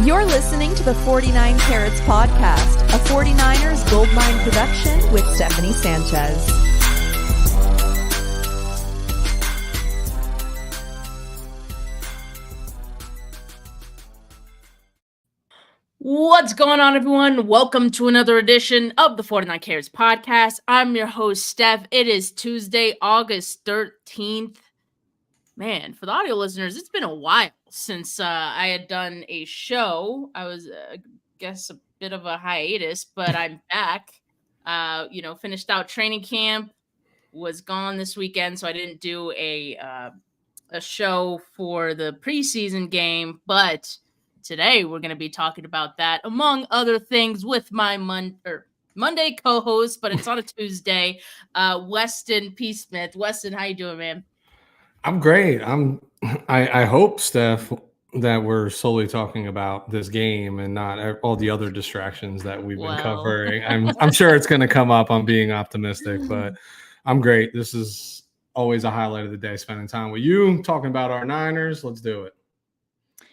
You're listening to the 49 Carats Podcast, a 49ers Goldmine production with Stephanie Sanchez. What's going on, everyone? Welcome to another edition of the 49 Carats Podcast. I'm your host, Steph. It is Tuesday, August 13th. Man, for the audio listeners, it's been a while since I had done a show. I was, I guess, a bit of a hiatus, but I'm back. Finished out training camp, was gone this weekend, so I didn't do a show for the preseason game, but today we're going to be talking about that, among other things, with my Monday co-host, but it's on a Tuesday, Weston P. Smith. Weston, how you doing, man? I'm great. I hope, Steph, that we're solely talking about this game and not all the other distractions that we've been covering. I'm sure it's going to come up. I'm being optimistic, but I'm great. This is always a highlight of the day, spending time with you, talking about our Niners. Let's do it.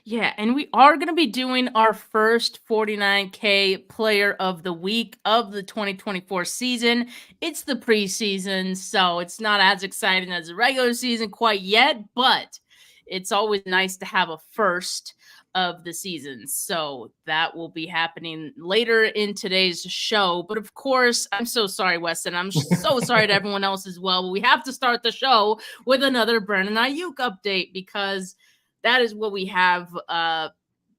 Yeah, and we are going to be doing our first 49K Player of the Week of the 2024 season. It's the preseason, so it's not as exciting as the regular season quite yet, but it's always nice to have a first of the season. So that will be happening later in today's show. But of course, I'm so sorry, Weston. I'm so sorry to everyone else as well. But we have to start the show with another Brandon Ayuk update, because that is what we have,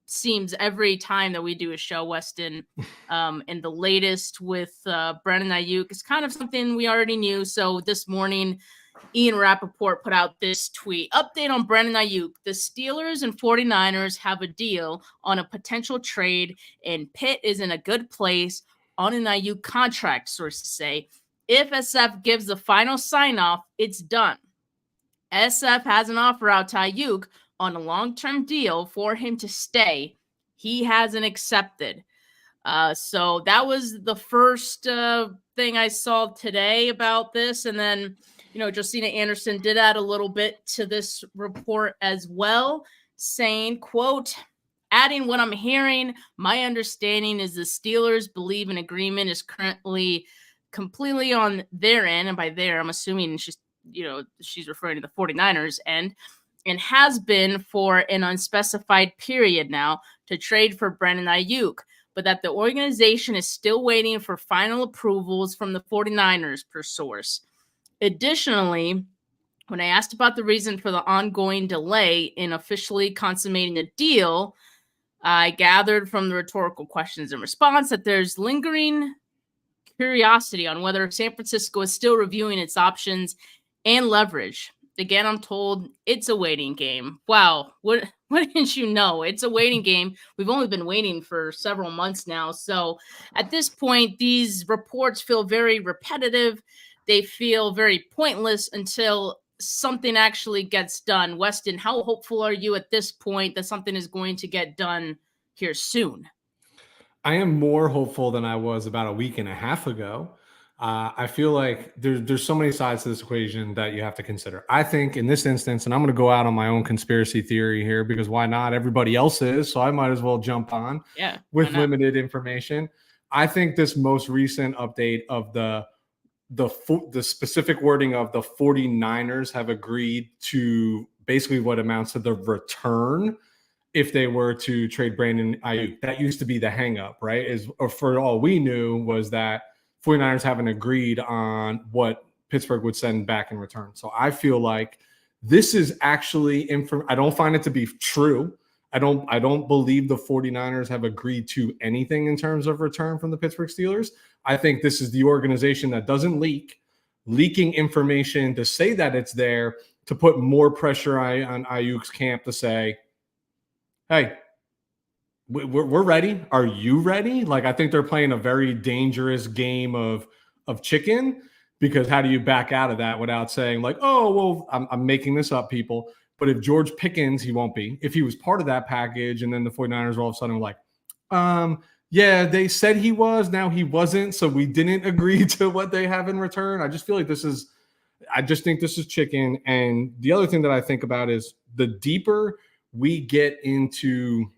seems every time that we do a show, Weston. And the latest with Brandon Ayuk is kind of something we already knew. So this morning, Ian Rappaport put out this tweet. Update on Brandon Ayuk. The Steelers and 49ers have a deal on a potential trade, and Pitt is in a good place on an Ayuk contract, sources say. If SF gives the final sign-off, it's done. SF has an offer out to Ayuk on a long-term deal for him to stay. He hasn't accepted. So that was the first thing I saw today about this. And then, Josina Anderson did add a little bit to this report as well, saying, quote, adding what I'm hearing, my understanding is the Steelers believe an agreement is currently completely on their end. And by there, I'm assuming she's referring to the 49ers end, and has been for an unspecified period now to trade for Brandon Ayuk, but that the organization is still waiting for final approvals from the 49ers, per source. Additionally, when I asked about the reason for the ongoing delay in officially consummating the deal, I gathered from the rhetorical questions and response that there's lingering curiosity on whether San Francisco is still reviewing its options and leverage. Again, I'm told it's a waiting game. Wow, what didn't you know? It's a waiting game. We've only been waiting for several months now. So at this point, these reports feel very repetitive. They feel very pointless until something actually gets done. Weston, how hopeful are you at this point that something is going to get done here soon? I am more hopeful than I was about a week and a half ago. I feel like there's so many sides to this equation that you have to consider. I think in this instance, and I'm going to go out on my own conspiracy theory here, because why not? Everybody else is, so I might as well jump on with limited information. I think this most recent update of the specific wording of the 49ers have agreed to basically what amounts to the return if they were to trade Brandon Ayuk. That used to be the hang up, right? Or for all we knew was that 49ers haven't agreed on what Pittsburgh would send back in return. So I feel like this is actually I don't find it to be true. I don't believe the 49ers have agreed to anything in terms of return from the Pittsburgh Steelers. I think this is the organization that doesn't leaking information to say that it's there, to put more pressure on Ayuk's camp to say, hey, we're ready. Are you ready? Like, I think they're playing a very dangerous game of chicken, because how do you back out of that without saying like, oh, well, I'm making this up, people. But if George Pickens, he won't be. If he was part of that package and then the 49ers all of a sudden were like, yeah, they said he was, now he wasn't, so we didn't agree to what they have in return. I just feel like I just think this is chicken. And the other thing that I think about is the deeper we get into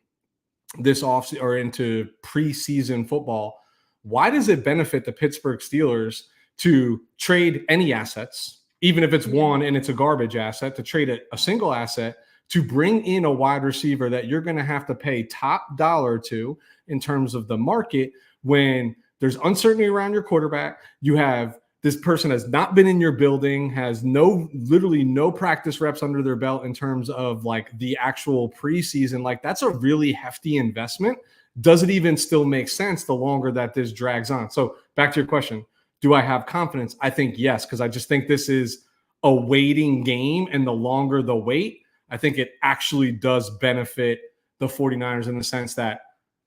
this off or into preseason football, why does it benefit the Pittsburgh Steelers to trade any assets, even if it's one and it's a garbage asset, to trade a single asset to bring in a wide receiver that you're going to have to pay top dollar to in terms of the market when there's uncertainty around your quarterback? You have this person has not been in your building, has literally no practice reps under their belt in terms of like the actual preseason. Like that's a really hefty investment. Does it even still make sense the longer that this drags on? So back to your question, do I have confidence? I think yes, because I just think this is a waiting game, and the longer the wait, I think it actually does benefit the 49ers in the sense that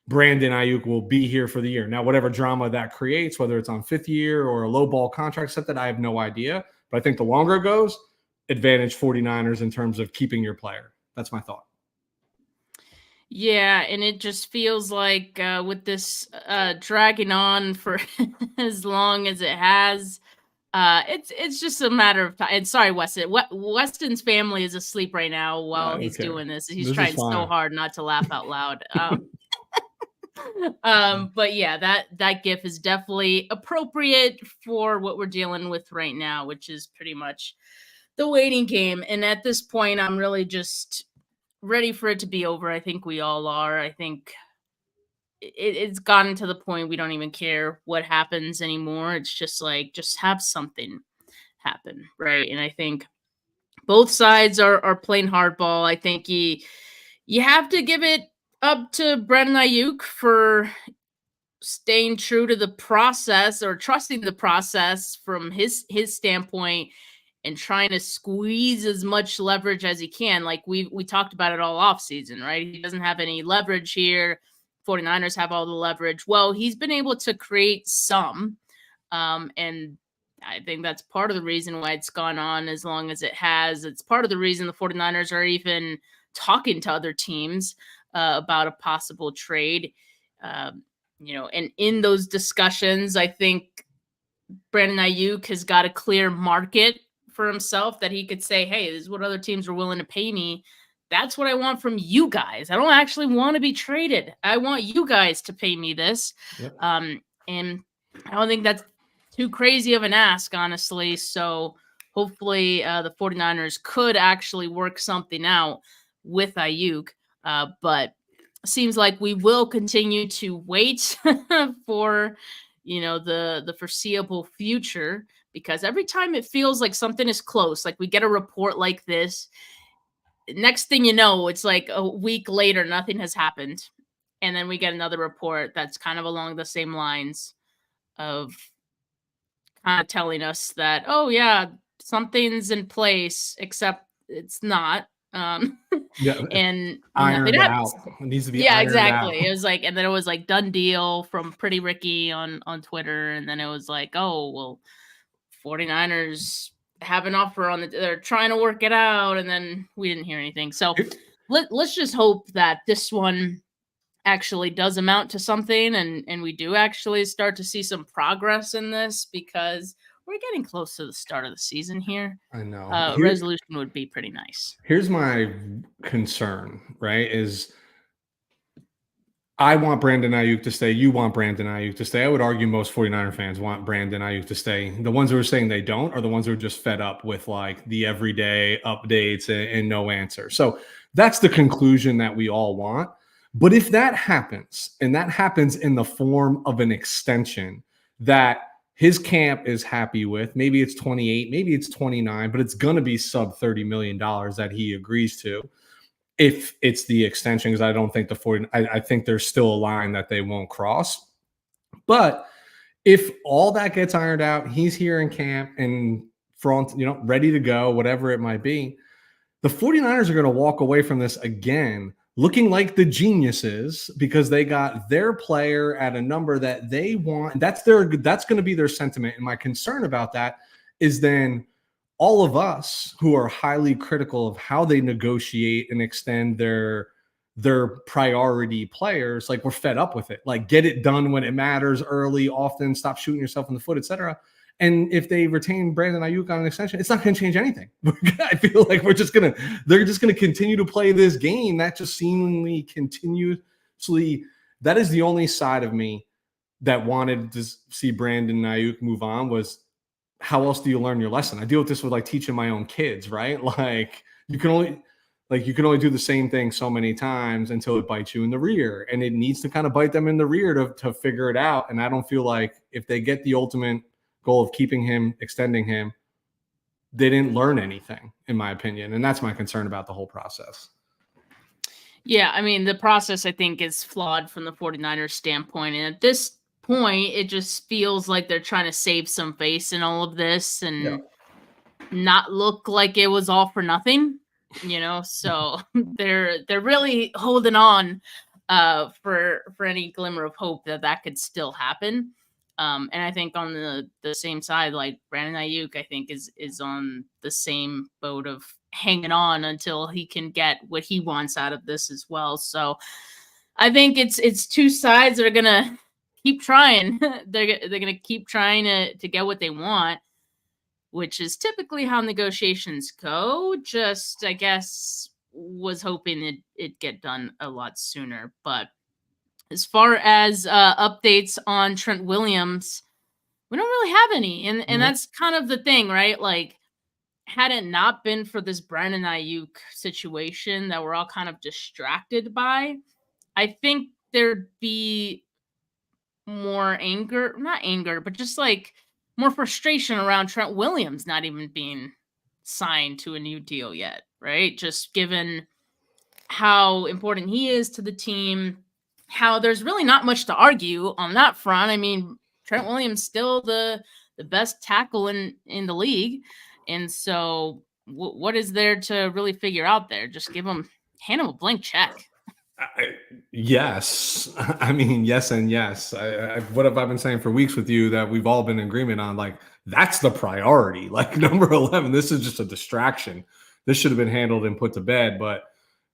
Brandon Ayuk will be here for the year. Now, whatever drama that creates, whether it's on fifth year or a low ball contract, except that I have no idea. But I think the longer it goes, advantage 49ers in terms of keeping your player. That's my thought. Yeah, and it just feels like with this dragging on for as long as it has, it's just a matter of time. And sorry, Weston. Weston's family is asleep right now while he's doing this. He's trying so hard not to laugh out loud. But yeah, that GIF is definitely appropriate for what we're dealing with right now, which is pretty much the waiting game. And at this point, I'm really just ready for it to be over. I think we all are. I think it's gotten to the point we don't even care what happens anymore. It's just like, just have something happen, right? And I think both sides are playing hardball. I think you have to give it up to Brandon Ayuk for staying true to the process or trusting the process from his standpoint and trying to squeeze as much leverage as he can. Like we talked about it all off season, right? He doesn't have any leverage here. 49ers have all the leverage. Well, he's been able to create some. And I think that's part of the reason why it's gone on as long as it has. It's part of the reason the 49ers are even talking to other teams about a possible trade. And in those discussions, I think Brandon Ayuk has got a clear market for himself that he could say, hey, this is what other teams are willing to pay me. That's what I want from you guys. I don't actually want to be traded. I want you guys to pay me this. Yep. And I don't think that's too crazy of an ask, honestly. So hopefully the 49ers could actually work something out with Ayuk. But it seems like we will continue to wait for, the foreseeable future, because every time it feels like something is close, like we get a report like this, next thing you know, it's like a week later, nothing has happened. And then we get another report that's kind of along the same lines of kind of telling us that, oh yeah, something's in place, except it's not. And ironed out. It needs to be exactly. Out. It was like, and then it was like done deal from Pretty Ricky on Twitter, and then it was like, oh well, 49ers have an offer they're trying to work it out, and then we didn't hear anything. So let's just hope that this one actually does amount to something, and we do actually start to see some progress in this, because we're getting close to the start of the season here. I know. Resolution would be pretty nice. Here's my concern, right? Is I want Brandon Ayuk to stay. You want Brandon Ayuk to stay. I would argue most 49er fans want Brandon Ayuk to stay. The ones who are saying they don't are the ones who are just fed up with like the everyday updates and no answer. So that's the conclusion that we all want. But if that happens, and that happens in the form of an extension that his camp is happy with, maybe it's 28, maybe it's 29, but it's going to be sub $30 million that he agrees to. If it's the extension, because I don't think I think there's still a line that they won't cross. But if all that gets ironed out, he's here in camp and ready to go, whatever it might be, the 49ers are going to walk away from this again looking like the geniuses because they got their player at a number that they want. That's going to be their sentiment. And my concern about that is then all of us who are highly critical of how they negotiate and extend their priority players, like we're fed up with it. Like get it done when it matters early, often, stop shooting yourself in the foot, etc. And if they retain Brandon Ayuk on an extension, it's not going to change anything. I feel like they're just going to continue to play this game that just seemingly continues honestly, that is the only side of me that wanted to see Brandon Ayuk move on. Was how else do you learn your lesson? I deal with this with like teaching my own kids, right? Like you can only do the same thing so many times until it bites you in the rear, and it needs to kind of bite them in the rear to figure it out. And I don't feel like if they get the ultimate goal of keeping him, extending him, they didn't learn anything, in my opinion. And that's my concern about the whole process. Yeah, I mean, the process, I think, is flawed from the 49ers standpoint. And at this point, it just feels like they're trying to save some face in all of this and not look like it was all for nothing, so they're really holding on for any glimmer of hope that could still happen. And I think on the same side, like Brandon Ayuk, I think is on the same boat of hanging on until he can get what he wants out of this as well. So I think it's two sides that are gonna keep trying. they're gonna keep trying to get what they want, which is typically how negotiations go. Just, I guess, was hoping it'd get done a lot sooner. But as far as updates on Trent Williams, we don't really have any. And that's kind of the thing, right? Like, had it not been for this Brandon Ayuk situation that we're all kind of distracted by, I think there'd be more not anger, but just like more frustration around Trent Williams not even being signed to a new deal yet, right? Just given how important he is to the team, how there's really not much to argue on that front. I mean, Trent Williams still the best tackle in the league. And so what is there to really figure out there? Just hand him a blank check. Yes. I mean, yes and yes. What have I been saying for weeks with you that we've all been in agreement on? Like, that's the priority. Like, number 11, this is just a distraction. This should have been handled and put to bed. But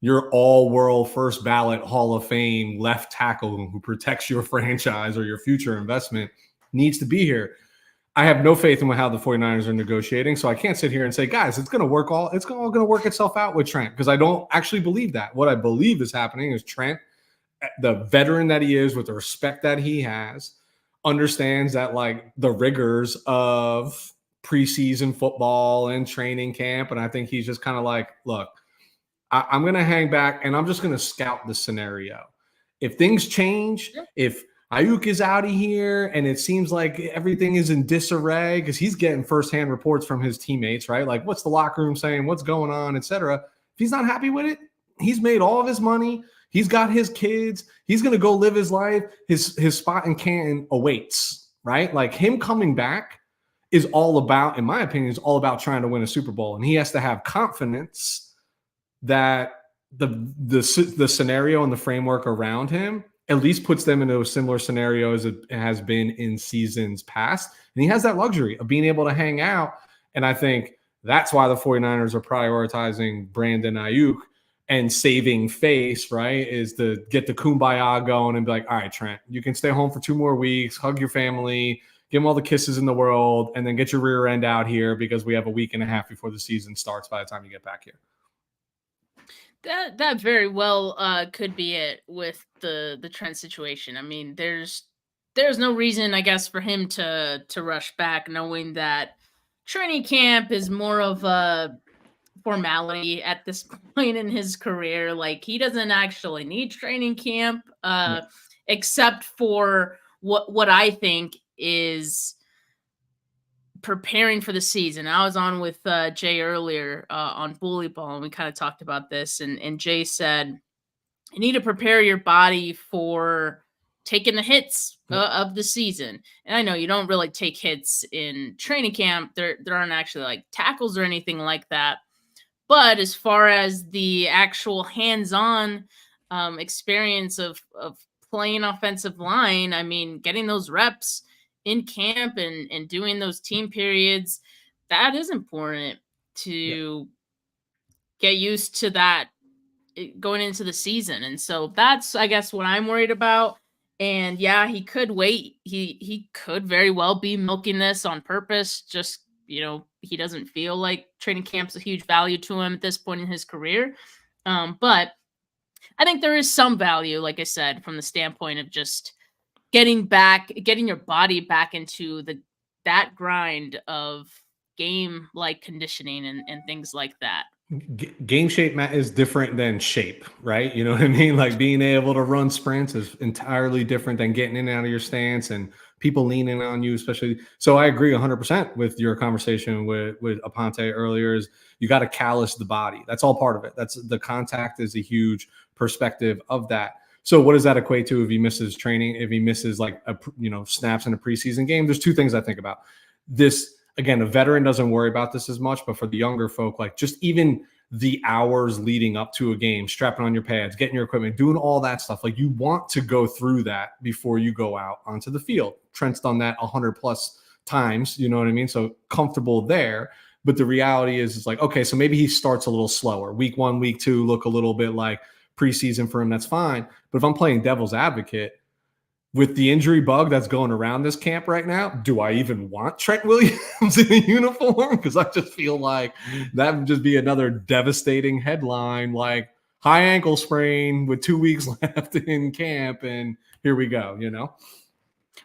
your all-world first ballot Hall of Fame left tackle who protects your franchise or your future investment needs to be here. I have no faith in how the 49ers are negotiating, so I can't sit here and say, guys, it's all going to work itself out with Trent, because I don't actually believe that. What I believe is happening is Trent, the veteran that he is, with the respect that he has, understands that like the rigors of preseason football and training camp, and I think he's just kind of like, look, I'm going to hang back and I'm just going to scout the scenario. If things change, if Ayuk is out of here and it seems like everything is in disarray, because he's getting firsthand reports from his teammates, right? Like, what's the locker room saying? What's going on, etc. If he's not happy with it, he's made all of his money. He's got his kids. He's going to go live his life. His spot in Canton awaits, right? Like, him coming back is all about, in my opinion, is all about trying to win a Super Bowl. And he has to have confidence that the scenario and the framework around him at least puts them into a similar scenario as it has been in seasons past. And he has that luxury of being able to hang out. And I think that's why the 49ers are prioritizing Brandon Ayuk and saving face, right? Is to get the kumbaya going and be like, all right, Trent, you can stay home for 2 more weeks, hug your family, give them all the kisses in the world, and then get your rear end out here, because we have a week and a half before the season starts by the time you get back here. That very well could be it with the Trent situation. I mean, there's no reason, I guess, for him to rush back, knowing that training camp is more of a formality at this point in his career. Like, he doesn't actually need training camp, except for what I think is preparing for the season. I was on with Jay earlier on Bully Ball, and we kind of talked about this. And Jay said, you need to prepare your body for taking the hits of the season. And I know you don't really take hits in training camp. There aren't actually like tackles or anything like that. But as far as the actual hands-on experience of playing offensive line, I mean, getting those reps in camp and doing those team periods, that is important to get used to that going into the season. And so that's, I guess, what I'm worried about. And yeah, he could wait. He could very well be milking this on purpose. Just, he doesn't feel like training camp's a huge value to him at this point in his career. But I think there is some value, like I said, from the standpoint of just getting your body back into that grind of game like conditioning and things like that. Game shape is different than shape, right? You know what I mean? Like being able to run sprints is entirely different than getting in and out of your stance and people leaning on you, especially. So I agree 100% with your conversation with Aponte earlier. Is you got to callous the body. That's all part of it. That's the contact is a huge perspective of that. So what does that equate to if he misses training? If he misses like snaps in a preseason game? There's two things I think about. This again, a veteran doesn't worry about this as much, but for the younger folk, like just even the hours leading up to a game, strapping on your pads, getting your equipment, doing all that stuff, like you want to go through that before you go out onto the field. Trent's done that 100 plus times, you know what I mean? So comfortable there. But the reality is, it's like, okay, so maybe he starts a little slower. Week 1, week 2 look a little bit like preseason for him. That's fine. But if I'm playing devil's advocate, with the injury bug that's going around this camp right now, do I even want Trent Williams in a uniform? Because I just feel like that would just be another devastating headline, like high ankle sprain with 2 weeks left in camp, and here we go,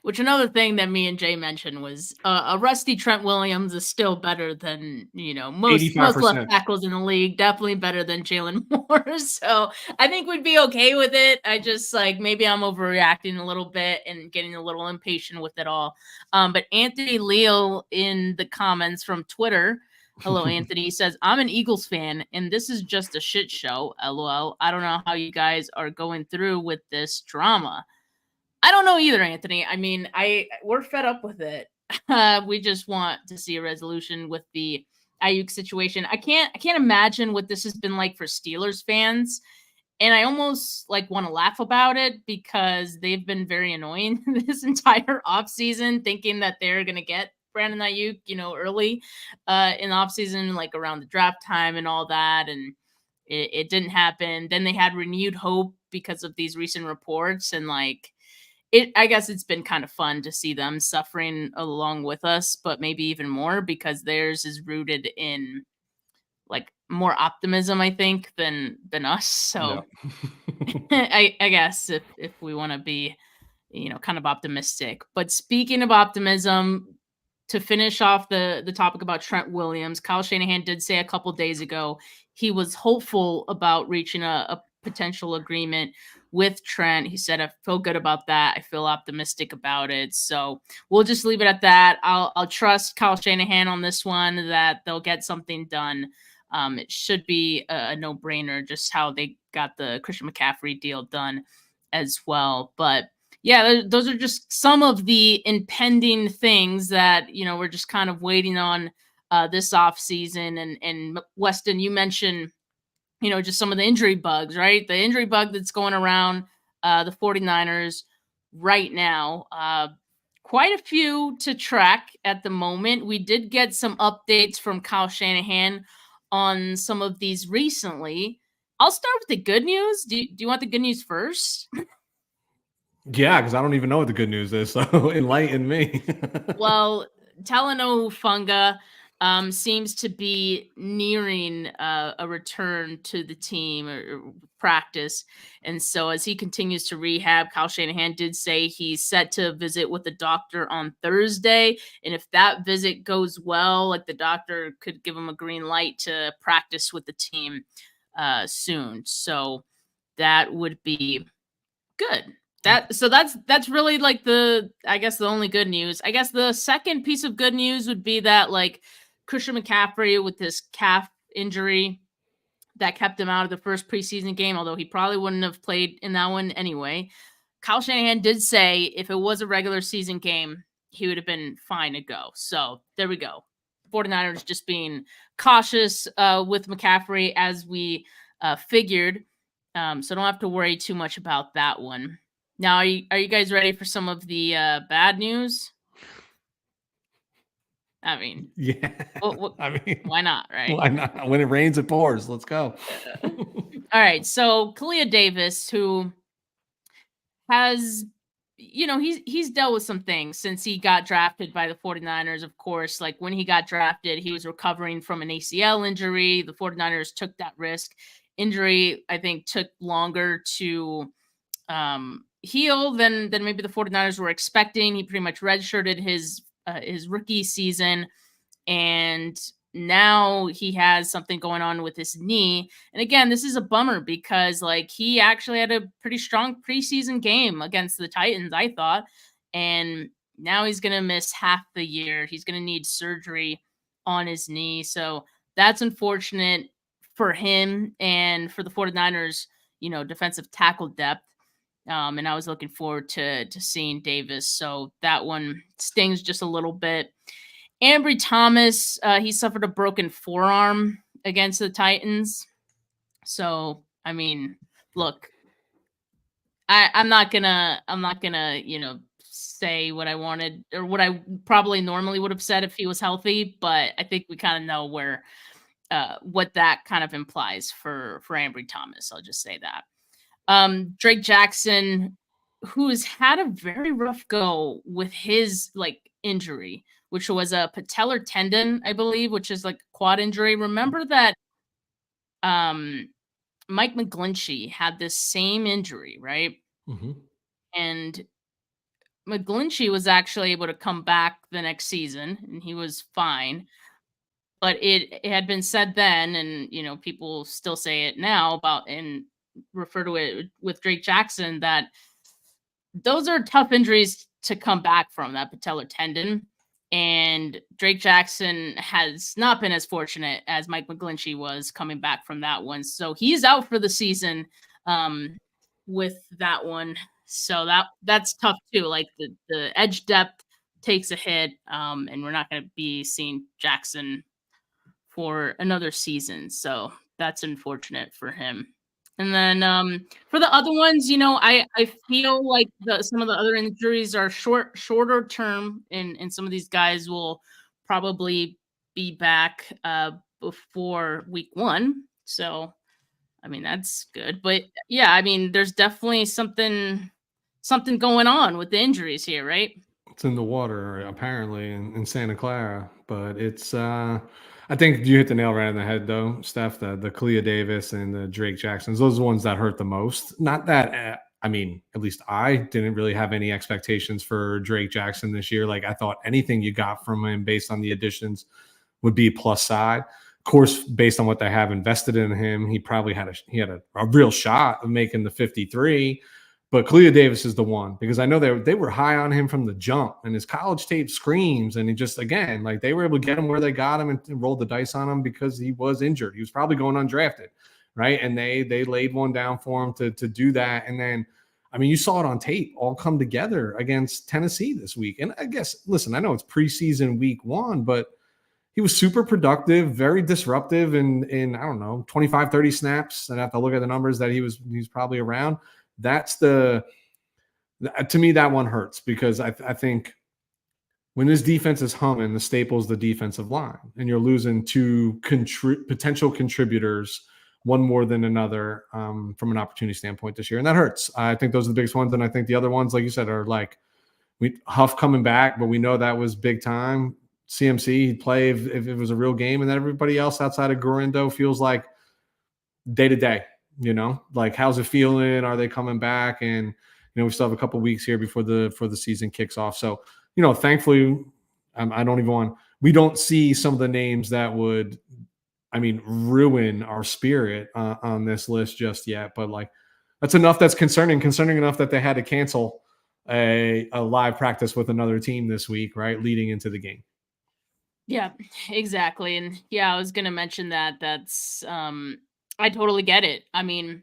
Which another thing that me and Jay mentioned was a rusty Trent Williams is still better than, most left tackles in the league. Definitely better than Jalen Moore. So I think we'd be okay with it. I just maybe I'm overreacting a little bit and getting a little impatient with it all. But Anthony Leal in the comments from Twitter, hello, Anthony, says, I'm an Eagles fan and this is just a shit show. LOL. I don't know how you guys are going through with this drama. I don't know either, Anthony. I mean, we're fed up with it. We just want to see a resolution with the Ayuk situation. I can't imagine what this has been like for Steelers fans. And I almost want to laugh about it because they've been very annoying this entire offseason, thinking that they're going to get Brandon Ayuk, early in the offseason, like around the draft time and all that. And it didn't happen. Then they had renewed hope because of these recent reports. And I guess it's been kind of fun to see them suffering along with us, but maybe even more because theirs is rooted in more optimism, I think, than us. So yeah. I guess if we want to be, kind of optimistic. But speaking of optimism, to finish off the topic about Trent Williams, Kyle Shanahan did say a couple days ago he was hopeful about reaching a potential agreement with Trent. He said, I feel good about that. I feel optimistic about it. So we'll just leave it at that. I'll trust Kyle Shanahan on this one, that they'll get something done. It should be a no-brainer, just how they got the Christian McCaffrey deal done as well. But yeah, those are just some of the impending things that, we're just kind of waiting on this offseason. And Weston, you mentioned, just some of the injury bugs, right? The injury bug that's going around the 49ers right now. Quite a few to track at the moment. We did get some updates from Kyle Shanahan on some of these recently. I'll start with the good news. Do you want the good news first? Yeah, because I don't even know what the good news is, so enlighten me. Well, Talanoa seems to be nearing a return to the team or practice. And so as he continues to rehab, Kyle Shanahan did say he's set to visit with the doctor on Thursday. And if that visit goes well, the doctor could give him a green light to practice with the team soon. So that would be good. That's really the only good news. I guess the second piece of good news would be that Christian McCaffrey with this calf injury that kept him out of the first preseason game, although he probably wouldn't have played in that one anyway. Kyle Shanahan did say if it was a regular season game, he would have been fine to go. So there we go. 49ers just being cautious with McCaffrey as we figured. So don't have to worry too much about that one. Now, are you guys ready for some of the bad news? I mean, yeah. Why not, right? Why not? When it rains, it pours. Let's go. All right. So, Kalia Davis, who has, he's dealt with some things since he got drafted by the 49ers. Of course, when he got drafted, he was recovering from an ACL injury. The 49ers took that risk injury, I think, took longer to heal than maybe the 49ers were expecting. He pretty much redshirted his rookie season, and now he has something going on with his knee. And again, this is a bummer because like he actually had a pretty strong preseason game against the Titans, I thought. And now he's going to miss half the year. He's going to need surgery on his knee. So that's unfortunate for him and for the 49ers, defensive tackle depth. And I was looking forward to seeing Davis. So that one stings just a little bit. Ambry Thomas, he suffered a broken forearm against the Titans. So, I mean, look, I'm not gonna, say what I wanted or what I probably normally would have said if he was healthy, but I think we kind of know what that kind of implies for Ambry Thomas. I'll just say that. Drake Jackson, who's had a very rough go with his injury, which was a patellar tendon, I believe, which is like a quad injury. Remember that Mike McGlinchey had this same injury, right? Mm-hmm. And McGlinchey was actually able to come back the next season, and he was fine. But it had been said then, and people still say it now about and refer to it with Drake Jackson, that those are tough injuries to come back from, that patellar tendon. And Drake Jackson has not been as fortunate as Mike McGlinchey was coming back from that one. So he's out for the season with that one. So that's tough too. Like the edge depth takes a hit, and we're not going to be seeing Jackson for another season. So that's unfortunate for him. And then for the other ones, I feel like some of the other injuries are shorter term, and some of these guys will probably be back before week 1. So, I mean, that's good. But yeah, I mean, there's definitely something going on with the injuries here, right? It's in the water, apparently, in Santa Clara. But it's, I think you hit the nail right on the head, though, Steph. The Kalia Davis and the Drake Jacksons, those are the ones that hurt the most. Not that, I mean, at least I didn't really have any expectations for Drake Jackson this year. Like, I thought anything you got from him based on the additions would be plus side. Of course, based on what they have invested in him, he probably had a real shot of making the 53. But Kalia Davis is the one, because I know they were high on him from the jump, and his college tape screams. And he just, again, like, they were able to get him where they got him and roll the dice on him because he was injured. He was probably going undrafted, right? And they laid one down for him to do that. And then, I mean, you saw it on tape all come together against Tennessee this week. And I guess, listen, I know it's preseason week 1, but he was super productive, very disruptive in I don't know, 25, 30 snaps. And I have to look at the numbers that he was probably around. That's to me, that one hurts, because I think when this defense is humming, the staple's the defensive line, and you're losing 2 potential contributors, one more than another, from an opportunity standpoint this year. And that hurts. I think those are the biggest ones. And I think the other ones, like you said, are like Huff coming back, but we know that was big time. CMC, he'd play if it was a real game. And then everybody else outside of Gorindo feels like day to day. Like, how's it feeling? Are they coming back? And we still have a couple weeks here before the season kicks off. So, thankfully, we don't see some of the names that would, ruin our spirit on this list just yet. But like, that's enough. That's concerning enough that they had to cancel a live practice with another team this week, right, leading into the game. Yeah, exactly. And yeah, I was gonna mention that. That's I totally get it. I mean,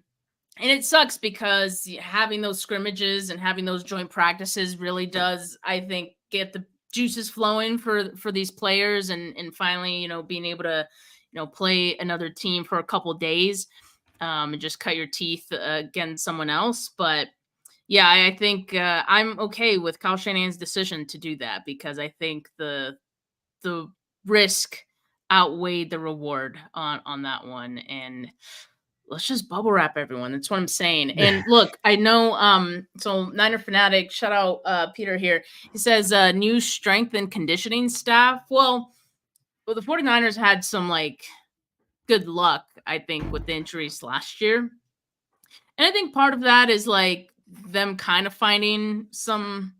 and it sucks because having those scrimmages and having those joint practices really does, I think, get the juices flowing for these players, and finally, being able to, play another team for a couple days, and just cut your teeth against someone else. But yeah, I think I'm okay with Kyle Shanahan's decision to do that, because I think the risk outweighed the reward on that one. And let's just bubble wrap everyone. That's what I'm saying. And look, I know, so Niner Fanatic, shout out Peter here. He says new strength and conditioning staff. Well, the 49ers had some good luck I think, with the injuries last year. And I think part of that is like them kind of finding some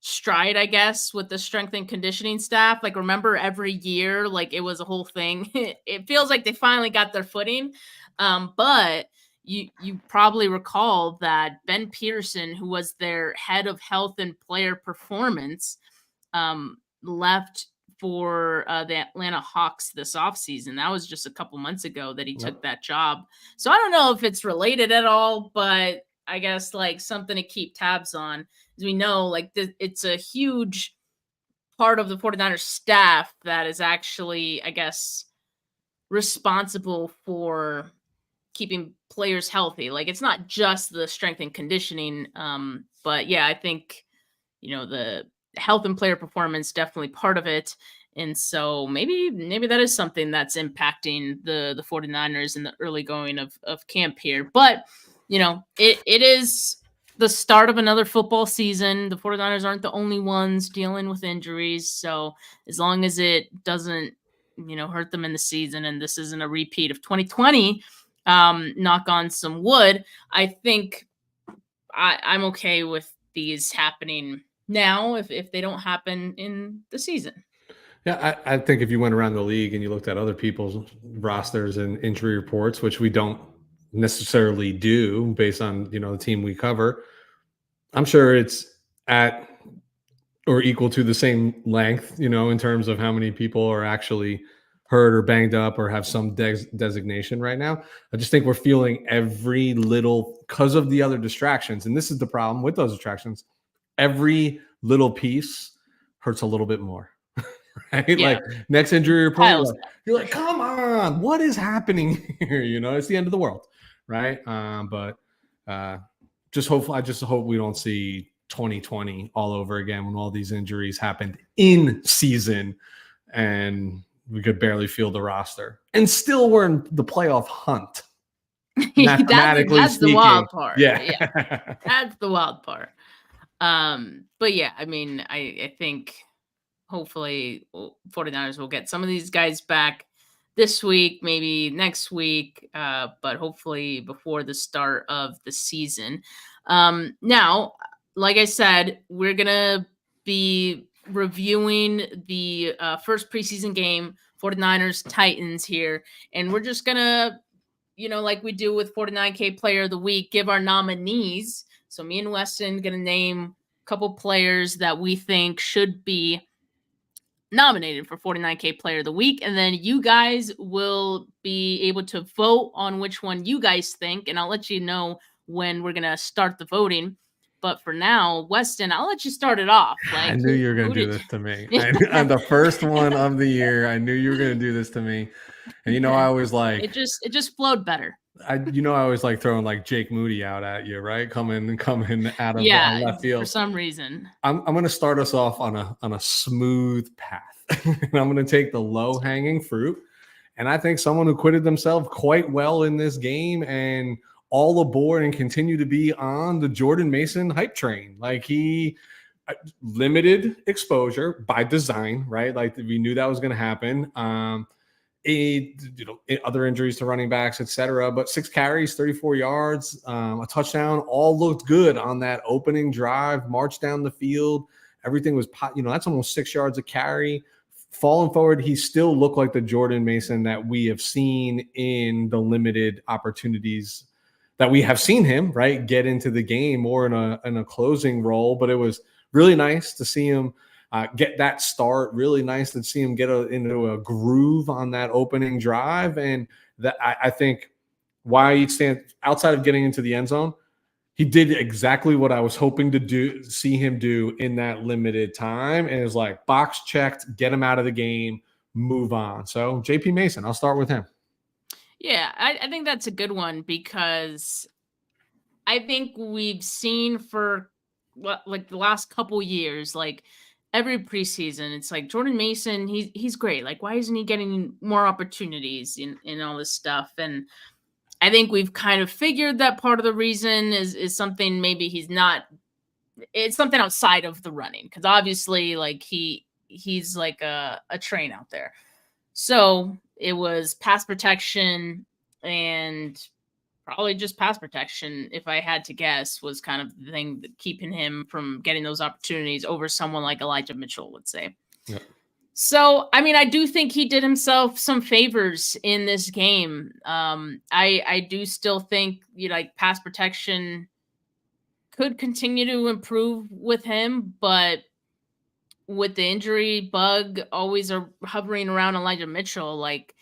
stride, I guess, with the strength and conditioning staff. Like, remember every year, like it was a whole thing. It feels like they finally got their footing. But you probably recall that Ben Peterson, who was their head of health and player performance, left for the Atlanta Hawks this offseason. That was just a couple months ago that he took that job. So I don't know if it's related at all, but I guess like something to keep tabs on. As we know, like it's a huge part of the 49ers staff that is actually, I guess, responsible for keeping players healthy. Like, it's not just the strength and conditioning. But yeah, I think, the health and player performance definitely part of it. And so maybe that is something that's impacting the 49ers in the early going of camp here. But, it is the start of another football season. The 49ers aren't the only ones dealing with injuries. So as long as it doesn't, hurt them in the season, and this isn't a repeat of 2020, knock on some wood, I think I'm okay with these happening now if they don't happen in the season. Yeah, I think if you went around the league and you looked at other people's rosters and injury reports, which we don't necessarily do based on the team we cover, I'm sure it's at or equal to the same length, in terms of how many people are actually hurt or banged up or have some designation right now. I just think we're feeling every little, because of the other distractions. And this is the problem with those distractions. Every little piece hurts a little bit more. Right? Yeah. Like next injury report, you're like, come on, what is happening here? It's the end of the world. Right. But I just hope we don't see 2020 all over again when all these injuries happened in season and we could barely field the roster and still we're in the playoff hunt. That's the wild part. Yeah. That's the wild part. But yeah, I mean, I think hopefully 49ers will get some of these guys back this week, maybe next week, but hopefully before the start of the season. Now, like I said, we're going to be reviewing the first preseason game, 49ers Titans here, and we're just going to, like we do with 49K Player of the Week, give our nominees. So me and Weston going to name a couple players that we think should be nominated for 49K Player of the Week, and then you guys will be able to vote on which one you guys think, and I'll let you know when we're gonna start the voting. But for now, Weston, I'll let you start it off. Like, I knew you were gonna do this to me. On the first one of the year, I knew you were gonna do this to me, and I always like it just flowed better. I always like throwing like Jake Moody out at you, right? Coming out of left field for some reason. I'm going to start us off on a smooth path, and I'm going to take the low hanging fruit. And I think someone who acquitted themselves quite well in this game and all aboard and continue to be on the Jordan Mason hype train. Like, he limited exposure by design, right? Like, we knew that was going to happen. Other injuries to running backs, etc. But 6 carries, 34 yards, a touchdown, all looked good on that opening drive. March down the field, everything was, that's almost 6 yards a carry. Falling forward, he still looked like the Jordan Mason that we have seen in the limited opportunities that we have seen him, right, get into the game more in a closing role. But it was really nice to see him get that start. Really nice to see him get into a groove on that opening drive. And that I think why he stands outside of getting into the end zone, he did exactly what I was hoping to see him do in that limited time. And it's like, box checked, get him out of the game, move on. So JP Mason, I'll start with him. Yeah, I think that's a good one, because I think we've seen for like the last couple years, like every preseason, it's like Jordan Mason, he's great. Like, why isn't he getting more opportunities in all this stuff? And I think we've kind of figured that part of the reason is something maybe he's not. It's something outside of the running, because obviously, like he's like a train out there. So it was pass protection and probably just pass protection, if I had to guess, was kind of the thing that keeping him from getting those opportunities over someone like Elijah Mitchell would say. Yeah. So, I mean, I do think he did himself some favors in this game. I do still think like pass protection could continue to improve with him, but with the injury bug always hovering around Elijah Mitchell, like,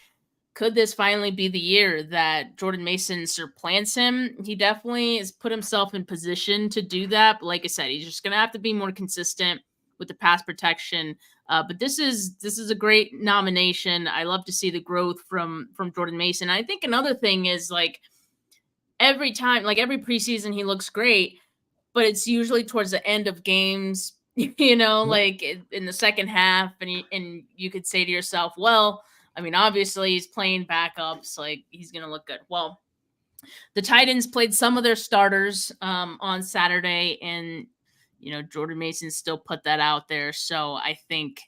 could this finally be the year that Jordan Mason supplants him? He definitely has put himself in position to do that. But like I said, he's just going to have to be more consistent with the pass protection. But this is a great nomination. I love to see the growth from Jordan Mason. I think another thing is like every time, like every preseason, he looks great, but it's usually towards the end of games, like in the second half, and you could say to yourself, well, I mean, obviously he's playing backups, like he's going to look good. Well, the Titans played some of their starters on Saturday, and, Jordan Mason still put that out there. So I think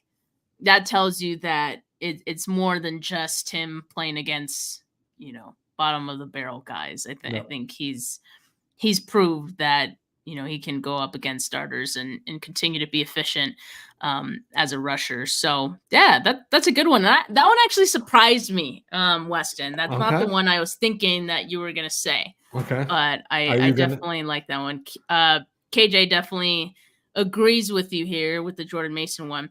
that tells you that it's more than just him playing against, bottom of the barrel guys. I think he's proved that, he can go up against starters and continue to be efficient as a rusher. So yeah, that's a good one. That one actually surprised me, Weston. That's not the one I was thinking that you were going to say. Okay. But I definitely like that one. KJ definitely agrees with you here with the Jordan Mason one.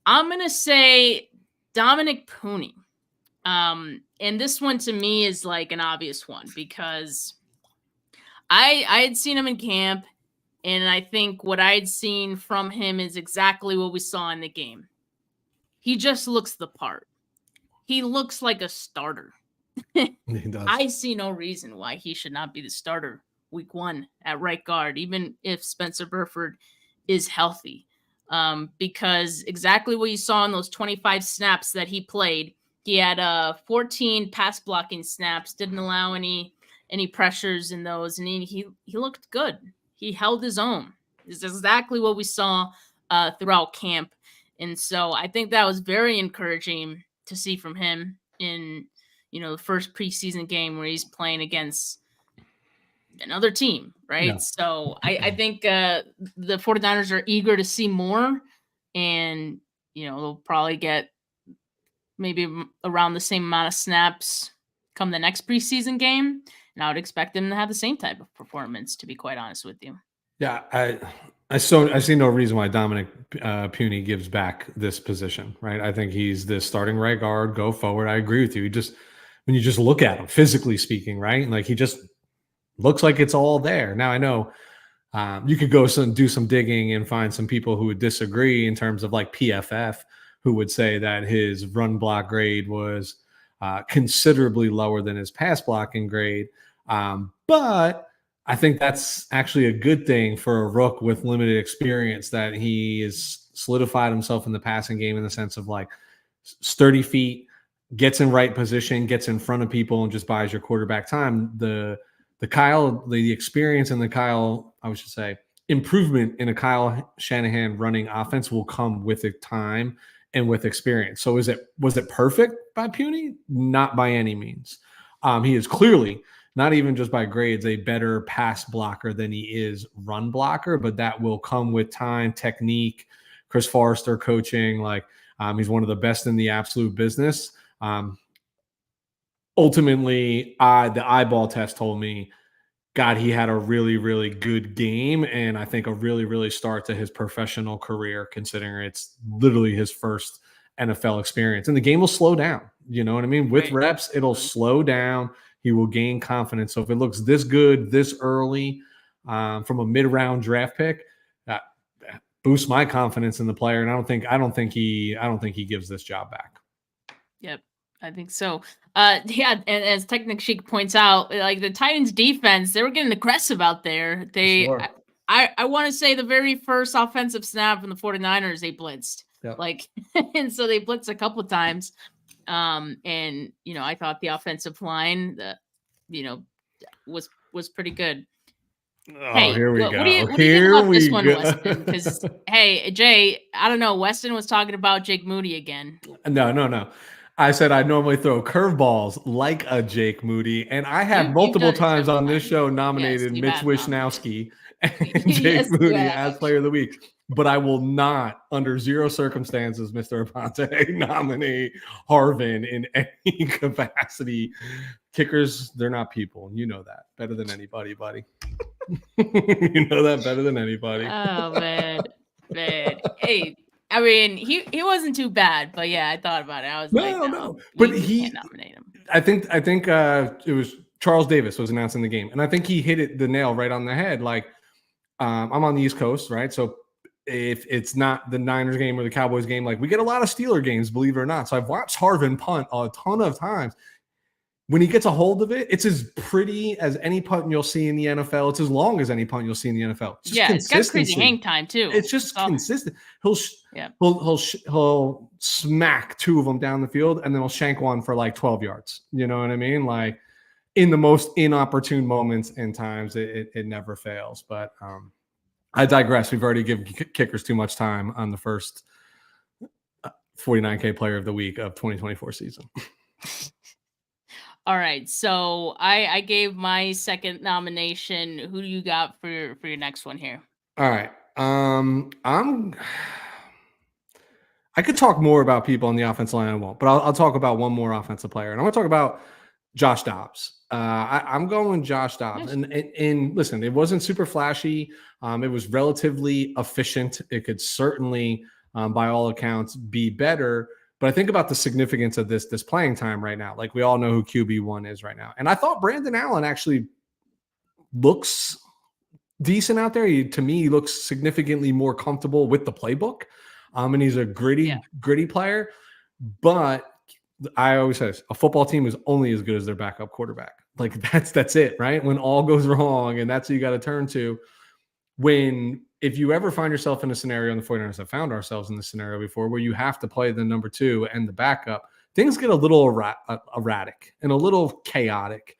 I'm going to say Dominic Pooney. And this one to me is like an obvious one because I had seen him in camp, and I think what I had seen from him is exactly what we saw in the game. He just looks the part. He looks like a starter. He does. I see no reason why he should not be the starter week 1 at right guard, even if Spencer Burford is healthy. Because exactly what you saw in those 25 snaps that he played, he had 14 pass blocking snaps, didn't allow any pressures in those, and he looked good. He held his own. It's exactly what we saw throughout camp. And so I think that was very encouraging to see from him in, the first preseason game where he's playing against another team, right? Yeah. So I think the 49ers are eager to see more, and, they'll probably get maybe around the same amount of snaps come the next preseason game. And I would expect them to have the same type of performance, to be quite honest with you. Yeah, I see no reason why Dominic Pooney gives back this position, right? I think he's the starting right guard, go forward. I agree with you. When you just look at him, physically speaking, right? Like he just looks like it's all there. Now I know you could go do some digging and find some people who would disagree in terms of like PFF, who would say that his run block grade was considerably lower than his pass blocking grade. But I think that's actually a good thing for a rook with limited experience, that he has solidified himself in the passing game in the sense of like sturdy feet, gets in right position, gets in front of people, and just buys your quarterback time. The experience in the Kyle, I should say, improvement in a Kyle Shanahan running offense will come with the time and with experience. So was it perfect by Pooney? Not by any means. He is clearly, not even just by grades, a better pass blocker than he is run blocker, but that will come with time, technique, Chris Forrester coaching. Like he's one of the best in the absolute business. Ultimately, the eyeball test told me, God, he had a really, really good game, and I think a really, really start to his professional career, considering it's literally his first NFL experience. And the game will slow down. You know what I mean? With reps, it'll slow down. He will gain confidence. So if it looks this good this early from a mid-round draft pick, that boosts my confidence in the player. And I don't think he gives this job back. Yep, I think so. Yeah, and as Technic Sheik points out, like the Titans defense, they were getting aggressive out there. Sure. I want to say the very first offensive snap from the 49ers, they blitzed. Yep. Like, and so they blitzed a couple of times. And I thought the offensive line, was pretty good. Oh, hey, here we go. What do you think about this one, Weston? Because hey, Jay, I don't know. Weston was talking about Jake Moody again. No. I said I normally throw curveballs like a Jake Moody, and I have You've multiple done it times several on this times. show Yes, nominated you Mitch have nominated. Wishnowsky and Jake Yes, you Moody as have. Player of the Week. But I will not, under zero circumstances, Mr. Aponte, nominate Harvin in any capacity. Kickers, they're not people. You know that better than anybody, buddy. You know that better than anybody. Oh man. Hey, I mean, he wasn't too bad, but yeah, I thought about it. I was like, no, No. But you can't nominate him. I think it was Charles Davis was announcing the game, and I think he hit it the nail right on the head. Like, I'm on the East Coast, right? So if it's not the Niners game or the Cowboys game, like we get a lot of Steeler games, believe it or not. So I've watched Harvin punt a ton of times. When he gets a hold of it, it's as pretty as any punt you'll see in the NFL. It's as long as any punt you'll see in the NFL. It's just Yeah, it's got crazy consistency. hang time too. It's just consistent. Yeah. He'll smack two of them down the field, and then he'll shank one for like 12 yards. You know what I mean? Like in the most inopportune moments and times, it never fails. But I digress. We've already given kickers too much time on the first 49K Player of the Week of 2024 season. All right, so I gave my second nomination. Who do you got for your next one here? All right. I could talk more about people on the offensive line. I won't, but I'll talk about one more offensive player, and I'm going to talk about Josh Dobbs. I'm going Josh Dobbs, Nice. and listen, it wasn't super flashy. It was relatively efficient. It could certainly, by all accounts, be better. But I think about the significance of this playing time right now. Like we all know who QB1 is right now, and I thought Brandon Allen actually looks decent out there. To me, he looks significantly more comfortable with the playbook. And he's a gritty player. But I always say this, a football team is only as good as their backup quarterback. Like that's it, right? When all goes wrong, and that's who you got to turn to. If you ever find yourself in a scenario, and the 49ers have found ourselves in this scenario before, where you have to play the number two and the backup, things get a little erratic and a little chaotic.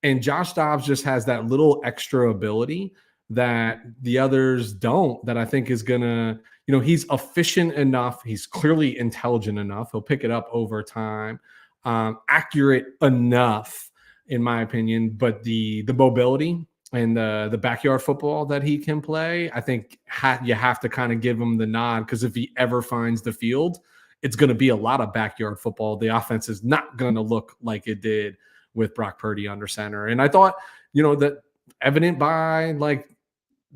And Josh Dobbs just has that little extra ability that the others don't, that I think is going to, he's efficient enough. He's clearly intelligent enough. He'll pick it up over time, accurate enough, in my opinion, but the mobility and the backyard football that he can play, I think you have to kind of give him the nod, because if he ever finds the field, it's going to be a lot of backyard football. The offense is not going to look like it did with Brock Purdy under center. And I thought, that evident by like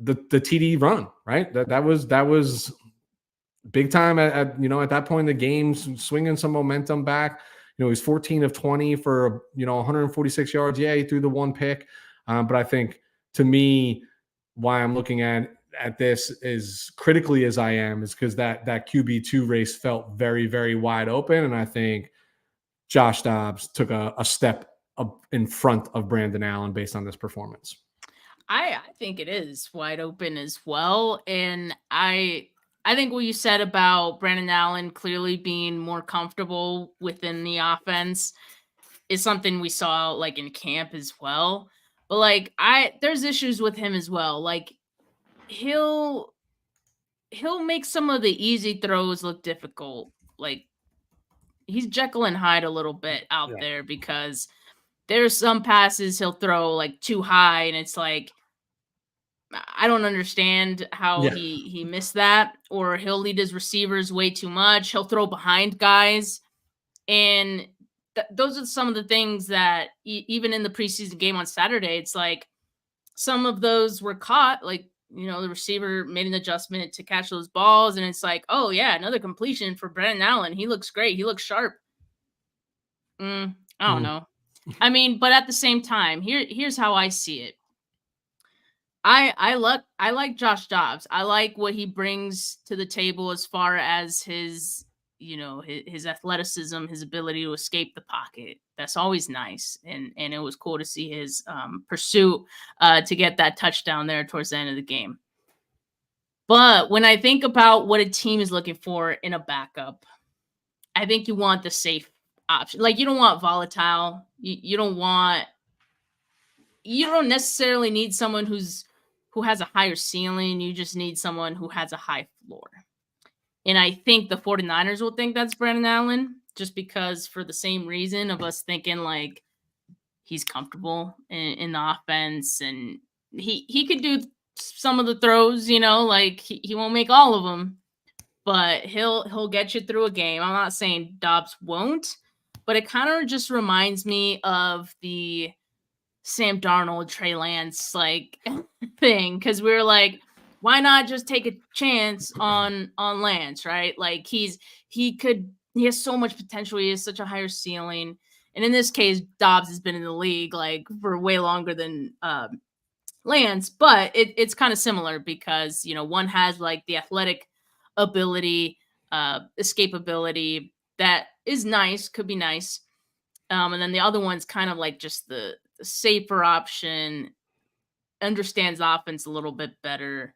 the TD run, right? That was big time at that point in the game, swinging some momentum back. He's 14 of 20 for 146 yards. Yeah, he threw the one pick, but I think, to me, why I'm looking at this as critically as I am is because that QB2 race felt very, very wide open, and I think Josh Dobbs took a step up in front of Brandon Allen based on this performance. I think it is wide open as well, and I think what you said about Brandon Allen clearly being more comfortable within the offense is something we saw like in camp as well. But like there's issues with him as well. Like he'll make some of the easy throws look difficult. Like he's Jekyll and Hyde a little bit out there, because there's some passes he'll throw like too high, and it's like, I don't understand how he missed that. Or he'll lead his receivers way too much. He'll throw behind guys. And those are some of the things that even in the preseason game on Saturday, it's like some of those were caught. Like, the receiver made an adjustment to catch those balls. And it's like, oh, yeah, another completion for Brandon Allen. He looks great. He looks sharp. I don't know. I mean, but at the same time, here's how I see it. I like Josh Dobbs. I like what he brings to the table as far as his athleticism, his ability to escape the pocket. That's always nice. And it was cool to see his pursuit to get that touchdown there towards the end of the game. But when I think about what a team is looking for in a backup, I think you want the safe option. Like, you don't want volatile. You don't necessarily need someone who has a higher ceiling. You just need someone who has a high floor. And I think the 49ers will think that's Brandon Allen. just because for the same reason of us thinking like he's comfortable in the offense, and he could do some of the throws, like he won't make all of them, but he'll get you through a game. I'm not saying Dobbs won't, but it kind of just reminds me of the Sam Darnold, Trey Lance like thing, because we were like, why not just take a chance on Lance, right? Like he has so much potential. He has such a higher ceiling. And in this case, Dobbs has been in the league like for way longer than Lance, but it's kind of similar because one has like the athletic ability, escapability that is nice, could be nice. And then the other one's kind of like just the safer option, understands offense a little bit better,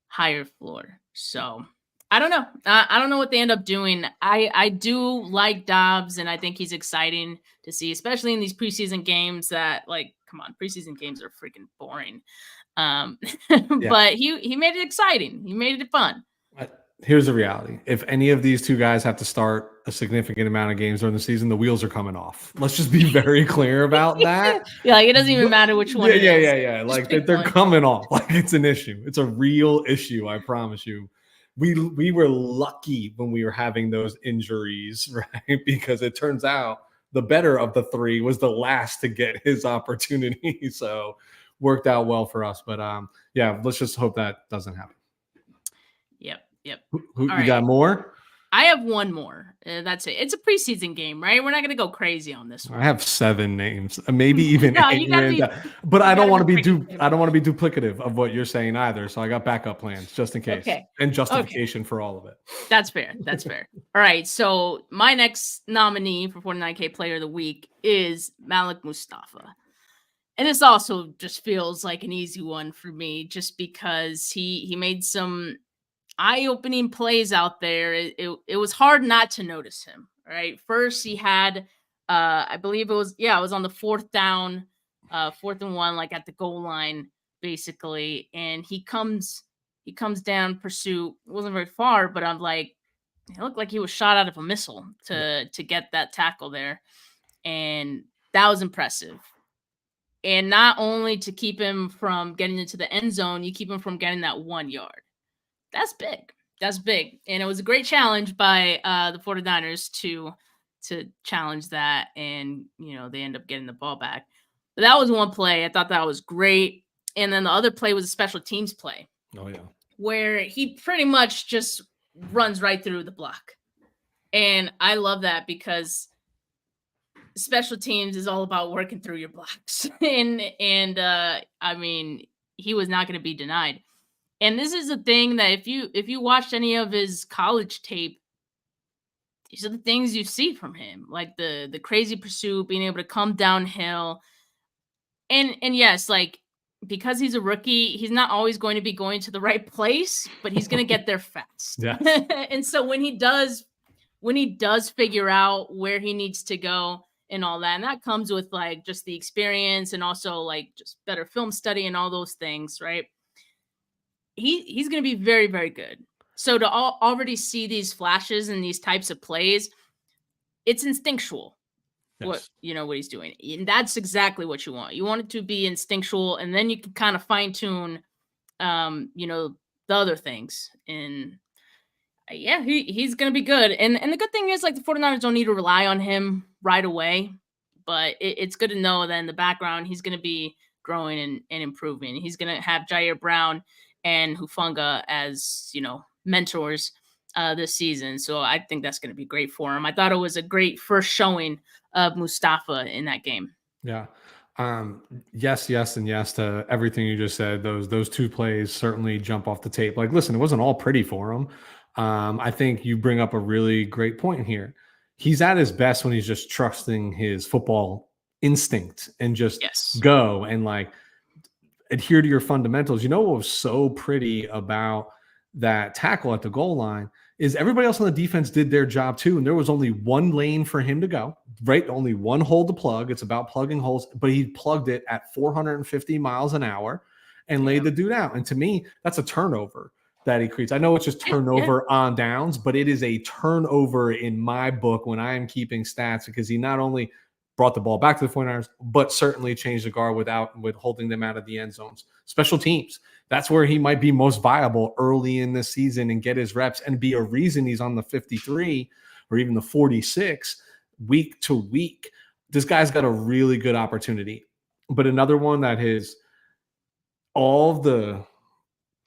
higher floor. So I don't know. I don't know what they end up doing. I do like Dobbs, and I think he's exciting to see, especially in these preseason games that, like, come on, preseason games are freaking boring. But he made it exciting. He made it fun. Here's the reality. If any of these two guys have to start a significant amount of games during the season, the wheels are coming off. Let's just be very clear about that. Yeah, like it doesn't even matter which one it is. Yeah. Like they're coming off. Like it's an issue. It's a real issue, I promise you. We were lucky when we were having those injuries, right? Because it turns out the better of the three was the last to get his opportunity. So worked out well for us. But let's just hope that doesn't happen. Yep. Who you got more? I have one more. That's it. It's a preseason game, right? We're not going to go crazy on this one. I have 7 names, maybe even 8. But I don't want to be duplicative of what you're saying either. So I got backup plans just in case, and justification for all of it. That's fair. All right. So my next nominee for 49K Player of the Week is Malik Mustafa. And this also just feels like an easy one for me, just because he made some eye-opening plays out there. It was hard not to notice him, right? First, he had, I believe it was on the 4th down, 4th and 1, like at the goal line, basically. And he comes down pursuit. It wasn't very far, but I'm like, it looked like he was shot out of a missile to get that tackle there. And that was impressive. And not only to keep him from getting into the end zone, you keep him from getting that 1 yard. That's big. And it was a great challenge by the 49ers to challenge that. And, they end up getting the ball back. But that was one play. I thought that was great. And then the other play was a special teams play. Oh, yeah. Where he pretty much just runs right through the block. And I love that because special teams is all about working through your blocks. and I mean, he was not going to be denied. And this is a thing that if you watched any of his college tape, these are the things you see from him, like the crazy pursuit, being able to come downhill. And yes, like because he's a rookie, he's not always going to be going to the right place, but he's going to get there fast. Yeah. And so when he does figure out where he needs to go and all that, and that comes with like just the experience and also like just better film study and all those things, right? He's going to be very, very good. So to already see these flashes and these types of plays, it's instinctual. Yes. What he's doing. And that's exactly what you want. You want it to be instinctual, and then you can kind of fine tune, the other things. And he's going to be good. And the good thing is like the 49ers don't need to rely on him right away, but it's good to know that in the background, he's going to be growing and improving. He's going to have Jair Brown and Hufanga as, mentors this season. So I think that's going to be great for him. I thought it was a great first showing of Mustafa in that game. Yeah. Yes, and yes to everything you just said. Those 2 plays certainly jump off the tape. Like, listen, it wasn't all pretty for him. I think you bring up a really great point here. He's at his best when he's just trusting his football instinct and just go and like adhere to your fundamentals. What was so pretty about that tackle at the goal line is everybody else on the defense did their job too. And there was only one lane for him to go, right? Only one hole to plug. It's about plugging holes, but he plugged it at 450 miles an hour and laid the dude out. And to me, that's a turnover. that he creates. I know it's just turnover on downs, but it is a turnover in my book when I am keeping stats, because he not only brought the ball back to the 49ers, but certainly changed the guard with holding them out of the end zones. Special teams, that's where he might be most viable early in this season and get his reps and be a reason he's on the 53 or even the 46 week to week. This guy's got a really good opportunity. But another one that has all the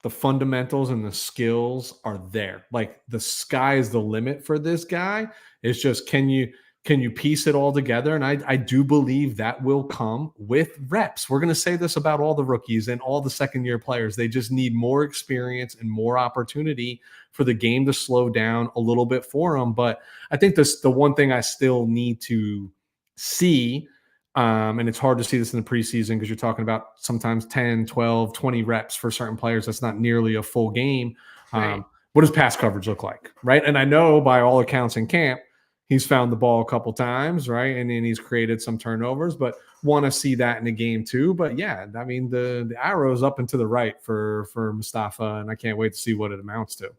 fundamentals and the skills are there. Like, the sky is the limit for this guy. It's just, can you piece it all together? And I do believe that will come with reps. We're going to say this about all the rookies and all the second-year players. They just need more experience and more opportunity for the game to slow down a little bit for them. But I think the one thing I still need to see, and it's hard to see this in the preseason because you're talking about sometimes 10, 12, 20 reps for certain players. That's not nearly a full game. Right. What does pass coverage look like, right? And I know by all accounts in camp, he's found the ball a couple times, right? And then he's created some turnovers, but want to see that in the game too. But yeah, I mean, the arrow's up and to the right for Mustafa, and I can't wait to see what it amounts to.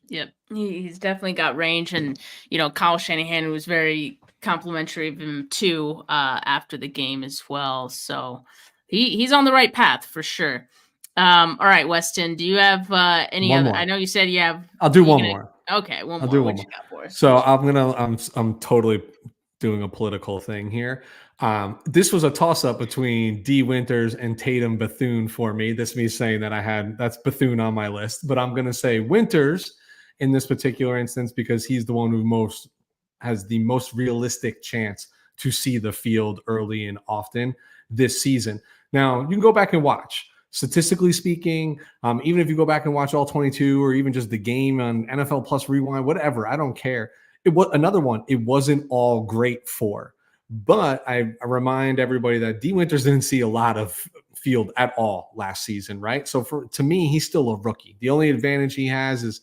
Yep. He's definitely got range. And, Kyle Shanahan was very complimentary of him too after the game as well. So he's on the right path for sure. All right, Weston, do you have any One other? more. I know you said you have. I'll do one more. Okay, one more. Do What one you more. got for us? So I'm totally doing a political thing here. This was a toss-up between D. Winters and Tatum Bethune for me. This me saying that that's Bethune on my list, but I'm going to say Winters in this particular instance because he's the one who has the most realistic chance to see the field early and often this season. Now, you can go back and watch. Statistically speaking, even if you go back and watch all 22 or even just the game on NFL Plus Rewind, whatever, I don't care. It was another one. It wasn't all great for. But I remind everybody that D. Winters didn't see a lot of field at all last season, right? So to me, he's still a rookie. The only advantage he has is,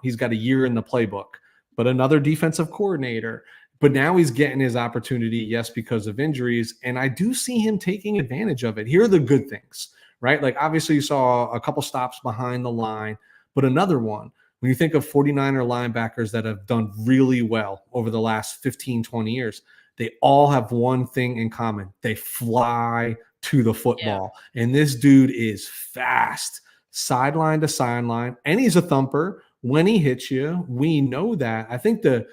he's got a year in the playbook, but another defensive coordinator. But now he's getting his opportunity, yes, because of injuries. And I do see him taking advantage of it. Here are the good things, right? Like, obviously you saw a couple stops behind the line, but another one, when you think of 49er linebackers that have done really well over the last 15, 20 years, they all have one thing in common. They fly to the football. Yeah. And this dude is fast, sideline to sideline, and he's a thumper when he hits you. We know that. I think but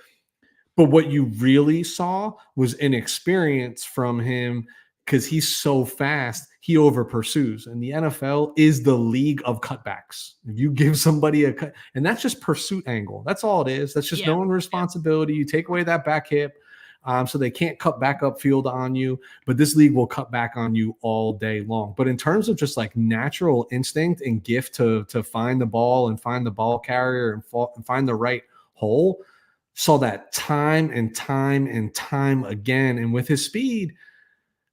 what you really saw was inexperience from him because he's so fast, he over pursues. And the NFL is the league of cutbacks. If you give somebody a cut, and that's just pursuit angle. That's all it is. That's just knowing responsibility. You take away that back hip. So they can't cut back up field on you, but this league will cut back on you all day long. But in terms of just like natural instinct and gift to find the ball and find the ball carrier and find the right hole, saw that time and time and time again. And with his speed,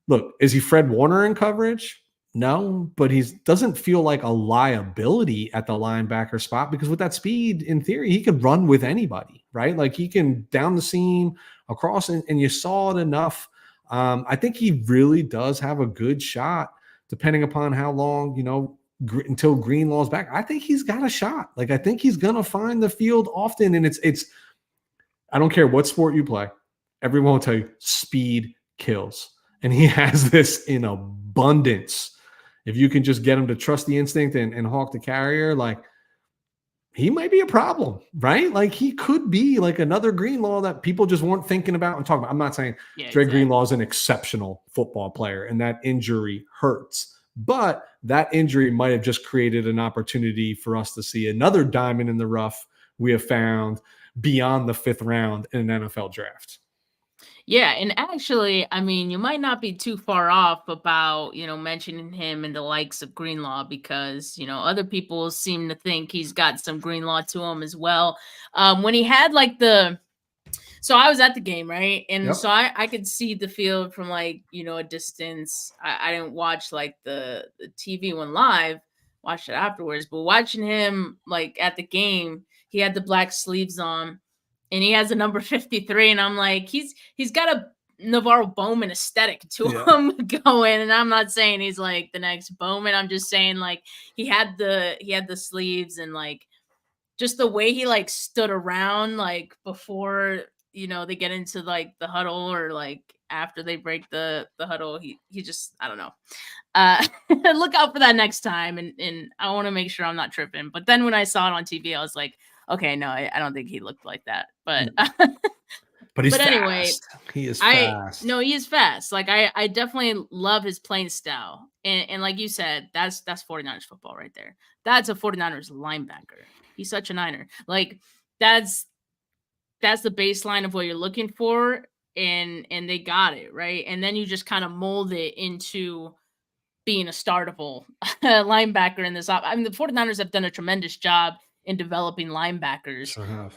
look, is he Fred Warner in coverage? No, but he doesn't feel like a liability at the linebacker spot because with that speed, in theory, he could run with anybody, right? Like he can down the seam across, and you saw it enough. I think he really does have a good shot, depending upon how long, until Greenlaw's back. I think he's got a shot. Like I think he's gonna find the field often, and it's. I don't care what sport you play. Everyone will tell you speed kills, and he has this in abundance. If you can just get him to trust the instinct and hawk the carrier, like he might be a problem, right? Like he could be like another Greenlaw that people just weren't thinking about and talking about. I'm not saying Dre Greenlaw is an exceptional football player and that injury hurts, but that injury might have just created an opportunity for us to see another diamond in the rough we have found beyond the 5th round in an NFL draft. Yeah, and actually, I mean, you might not be too far off about, mentioning him in the likes of Greenlaw because, other people seem to think he's got some Greenlaw to him as well. When he had so I was at the game, right? And so I could see the field from a distance. I didn't watch the TV one live, watched it afterwards, but watching him at the game, he had the black sleeves on. And he has a number 53, and I'm like, he's got a Navarro Bowman aesthetic to him going. And I'm not saying he's like the next Bowman. I'm just saying like he had the sleeves and like just the way he like stood around like before, they get into like the huddle or like after they break the huddle. He just, I don't know. Look out for that next time. And I want to make sure I'm not tripping. But then when I saw it on TV, I was like, okay, no, I don't think he looked like that. But but he's fast. Anyway, he is fast. No, he is fast. Like I definitely love his playing style. And like you said, that's 49ers football right there. That's a 49ers linebacker. He's such a Niner. Like that's the baseline of what you're looking for. And they got it, right? And then you just kind of mold it into being a startable linebacker in this. I mean, the 49ers have done a tremendous job in developing linebackers. Sure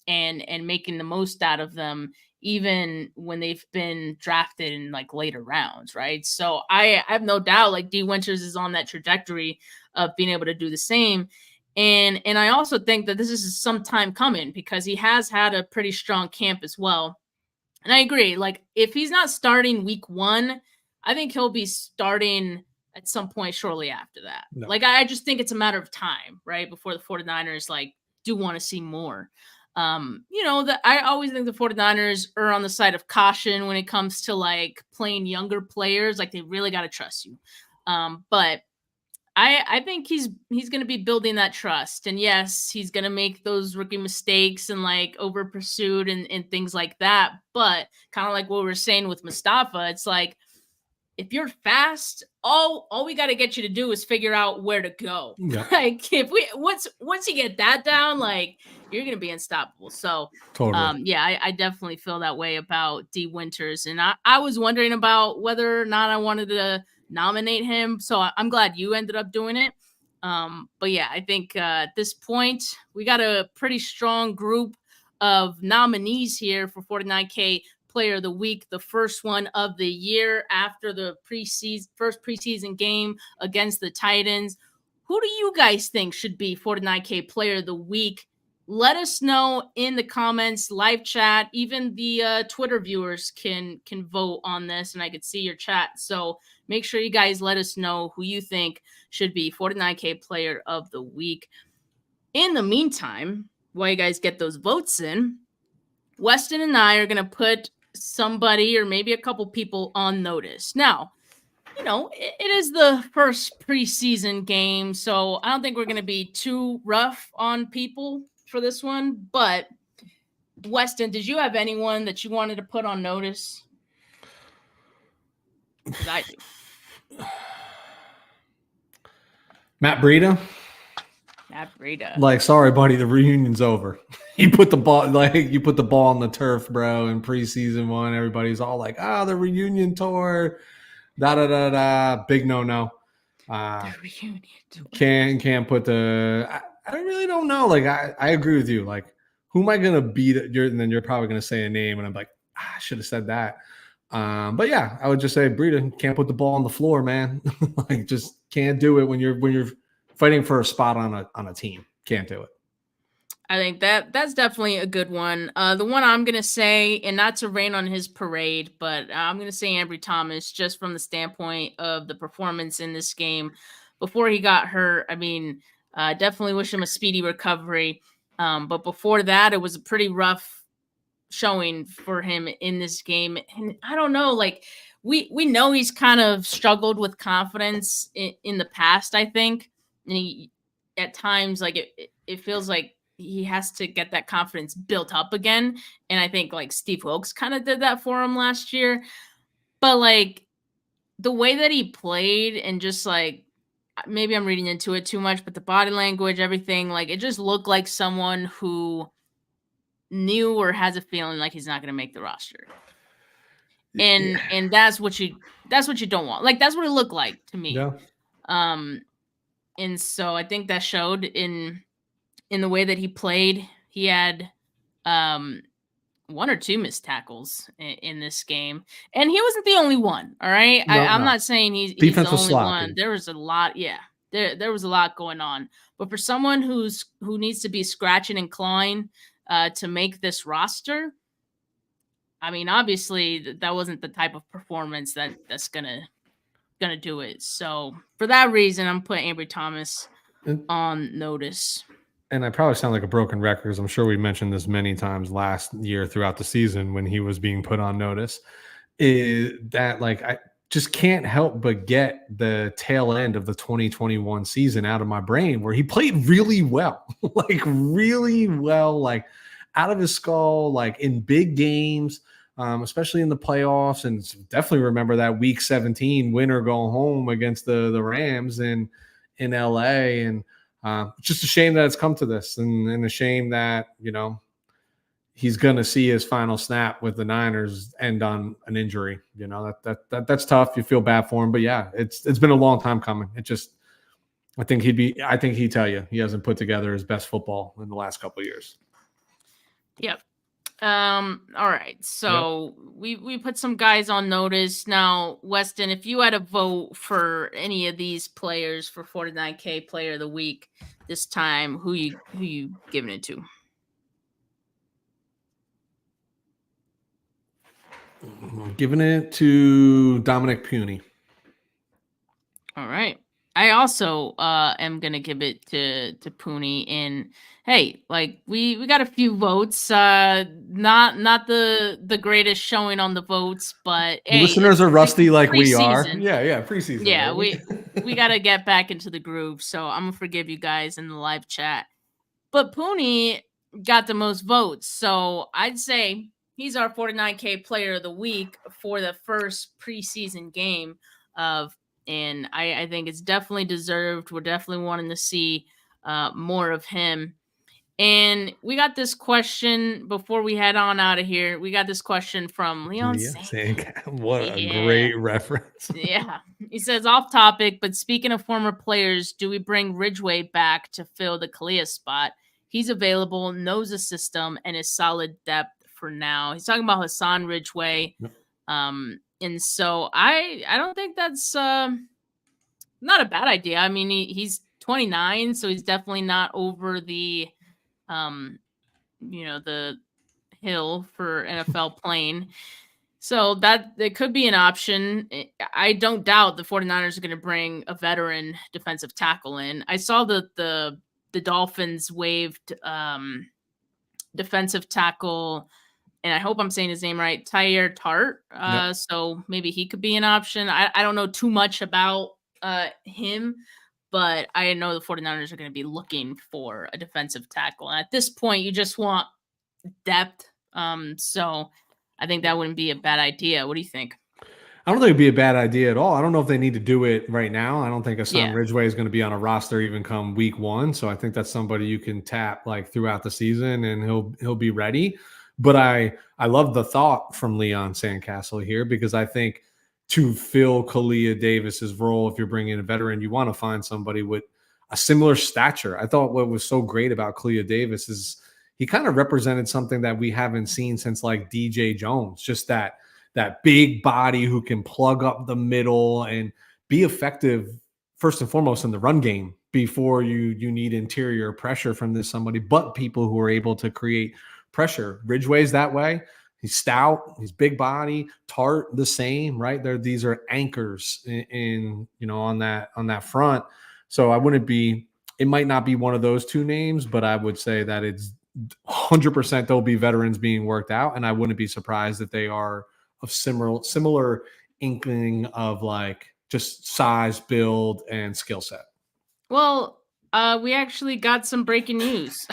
and making the most out of them, even when they've been drafted in like later rounds, right? So I have no doubt like D Winters is on that trajectory of being able to do the same. And I also think that this is some time coming because he has had a pretty strong camp as well. And I agree, like if he's not starting week 1, I think he'll be starting at some point shortly after that. No. Like I just think it's a matter of time, right? Before the 49ers like do want to see more. I always think the 49ers are on the side of caution when it comes to like playing younger players. Like they really got to trust you. But I think he's going to be building that trust. And yes, he's going to make those rookie mistakes and like over pursuit and things like that. But kind of like what we were saying with Mustafa, it's like, if you're fast, all we got to get you to do is figure out where to go. Yeah. Like if once you get that down, like you're gonna be unstoppable. So totally. I definitely feel that way about D Winters, and I was wondering about whether or not I wanted to nominate him. So I'm glad you ended up doing it. But yeah, I think at this point we got a pretty strong group of nominees here for 49K Player of the Week, the first one of the year after the first preseason game against the Titans. Who do you guys think should be 49K Player of the Week? Let us know in the comments, live chat. Even the Twitter viewers can vote on this, and I could see your chat. So make sure you guys let us know who you think should be 49K Player of the Week. In the meantime, while you guys get those votes in, Weston and I are going to put somebody or maybe a couple people on notice. Now, it is the first preseason game, so I don't think we're going to be too rough on people for this one. But Weston, did you have anyone that you wanted to put on notice? Because I do. Matt Breida. Like, sorry, buddy, the reunion's over. You put the ball on the turf, bro, in preseason one. Everybody's all like, the reunion tour. Big no. The reunion tour. Can't put the I really don't know. Like, I agree with you. Like, who am I gonna beat? And then you're probably gonna say a name, and I'm like, I should have said that. But yeah, I would just say Breida can't put the ball on the floor, man. Like, just can't do it when you're fighting for a spot on a team. Can't do it. I think that's definitely a good one. The one I'm going to say, and not to rain on his parade, but I'm going to say Ambry Thomas, just from the standpoint of the performance in this game before he got hurt. I mean, definitely wish him a speedy recovery. But before that, it was a pretty rough showing for him in this game. And I don't know, like we know he's kind of struggled with confidence in the past, I think. And he, at times, like it feels like he has to get that confidence built up again. And I think like Steve Wilkes kind of did that for him last year. But like the way that he played and just like, maybe I'm reading into it too much, but the body language, everything, like it just looked like someone who knew or has a feeling like he's not going to make the roster. And that's what you don't want. Like, that's what it looked like to me. Yeah. And so I think that showed in the way that he played. He had one or two missed tackles in this game, and he wasn't the only one. All right, no, I'm not saying he's the only one. There was a lot. Yeah, there was a lot going on. But for someone who needs to be scratching and clawing to make this roster, I mean, obviously that wasn't the type of performance that's gonna do it. So for that reason, I'm putting Ambry Thomas And, on notice. and I probably sound like a broken record because I'm sure we mentioned this many times last year throughout the season when he was being put on notice. Is that like I just can't help but get the tail end of the 2021 season out of my brain where he played really well, like really well, like out of his skull, like in big games, especially in the playoffs. And definitely remember that week 17 win or go home against the Rams in LA. And it's just a shame that it's come to this, and a shame that, he's going to see his final snap with the Niners end on an injury. That's tough. You feel bad for him, but yeah, it's been a long time coming. I think he'd tell you he hasn't put together his best football in the last couple of years. Yep. All right. So we put some guys on notice. Now, Weston, if you had a vote for any of these players for 49K player of the week this time, who you giving it to? Giving it to Dominic Puny. All right. I also am gonna give it to Pooney. And hey, like we got a few votes. Not the greatest showing on the votes, but The hey, listeners are rusty like we are. preseason. Yeah, preseason. Yeah, baby. we got to get back into the groove. So I'm gonna forgive you guys in the live chat. But Pooney got the most votes, so I'd say he's our 49K player of the week for the first preseason game of. And I think it's definitely deserved. We're definitely wanting to see more of him. And we got this question before we head on out of here. We got this question from Leon Sank. What a great reference. Yeah. He says, off topic, but speaking of former players, do we bring Ridgeway back to fill the Kalia spot? He's available, knows the system, and is solid depth for now. He's talking about Hassan Ridgeway. Yep. And so I don't think that's not a bad idea. I mean, he's 29, so he's definitely not over the the hill for NFL playing. So that it could be an option. I don't doubt the 49ers are going to bring a veteran defensive tackle in. I saw the Dolphins waived defensive tackle, and I hope I'm saying his name right, Tyler Tart. Yep. So maybe he could be an option. I don't know too much about him, but I know the 49ers are going to be looking for a defensive tackle. And at this point, you just want depth. So I think that wouldn't be a bad idea. What do you think? I don't think it'd be a bad idea at all. I don't know if they need to do it right now. I don't think Hassan Ridgeway is going to be on a roster even come week 1. So I think that's somebody you can tap like throughout the season, and he'll be ready. But I love the thought from Leon Sandcastle here, because I think to fill Kalia Davis's role, if you're bringing a veteran, you want to find somebody with a similar stature. I thought what was so great about Kalia Davis is he kind of represented something that we haven't seen since like DJ Jones, just that big body who can plug up the middle and be effective first and foremost in the run game before you need interior pressure from somebody, but people who are able to create pressure. Ridgeway's that way. He's stout, he's big body. Tart the same, right? These are anchors in on that front. So it might not be one of those two names, but I would say that it's 100% there'll be veterans being worked out, and I wouldn't be surprised if they are of similar inkling of like just size, build, and skill set. Well, we actually got some breaking news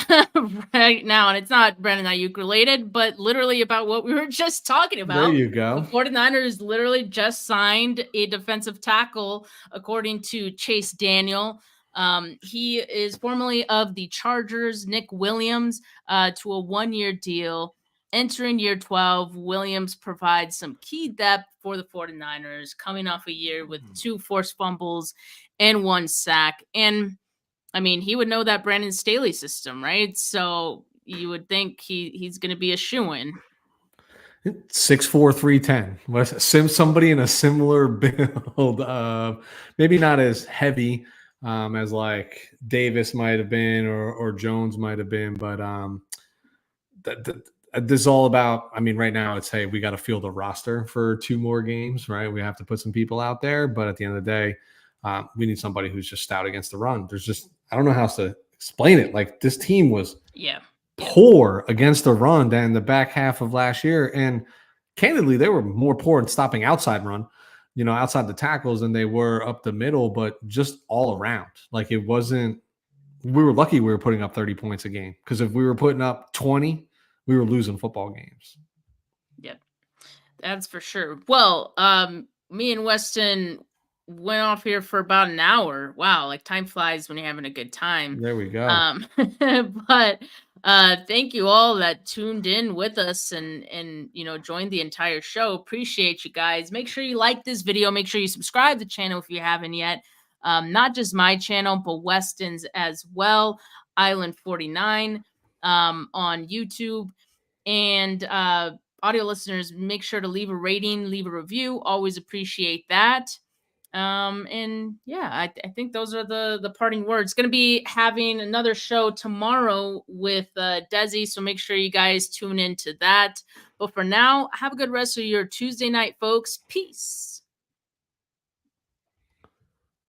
right now, and it's not Brandon Ayuk related, but literally about what we were just talking about. There you go. The 49ers literally just signed a defensive tackle, according to Chase Daniel. He is formerly of the Chargers, Nick Williams, to a 1-year deal. Entering year 12, Williams provides some key depth for the 49ers, coming off a year with 2 forced fumbles and 1 sack. And I mean, he would know that Brandon Staley system, right? So you would think he's going to be a shoo-in. 6'4", 310. Somebody in a similar build, maybe not as heavy as like Davis might have been or Jones might have been, but this is all about, I mean, right now it's, hey, we got to field a roster for 2 more games, right? We have to put some people out there, but at the end of the day, we need somebody who's just stout against the run. There's just, I don't know how else to explain it. Like, this team was poor against the run than the back half of last year. And candidly, they were more poor in stopping outside run, outside the tackles than they were up the middle, but just all around. Like, it wasn't, we were lucky we were putting up 30 points a game, because if we were putting up 20, we were losing football games. Yep, that's for sure. Well, me and Weston went off here for about an hour. Wow, like time flies when you're having a good time. There we go. But thank you all that tuned in with us and joined the entire show. Appreciate you guys. Make sure you like this video. Make sure you subscribe to the channel if you haven't yet. Not just my channel, but Weston's as well. Island 49 on YouTube. And audio listeners, make sure to leave a rating, leave a review. Always appreciate that. And yeah, I think those are the parting words. Going to be having another show tomorrow with Desi, so make sure you guys tune into that. But for now, have a good rest of your Tuesday night, folks. Peace.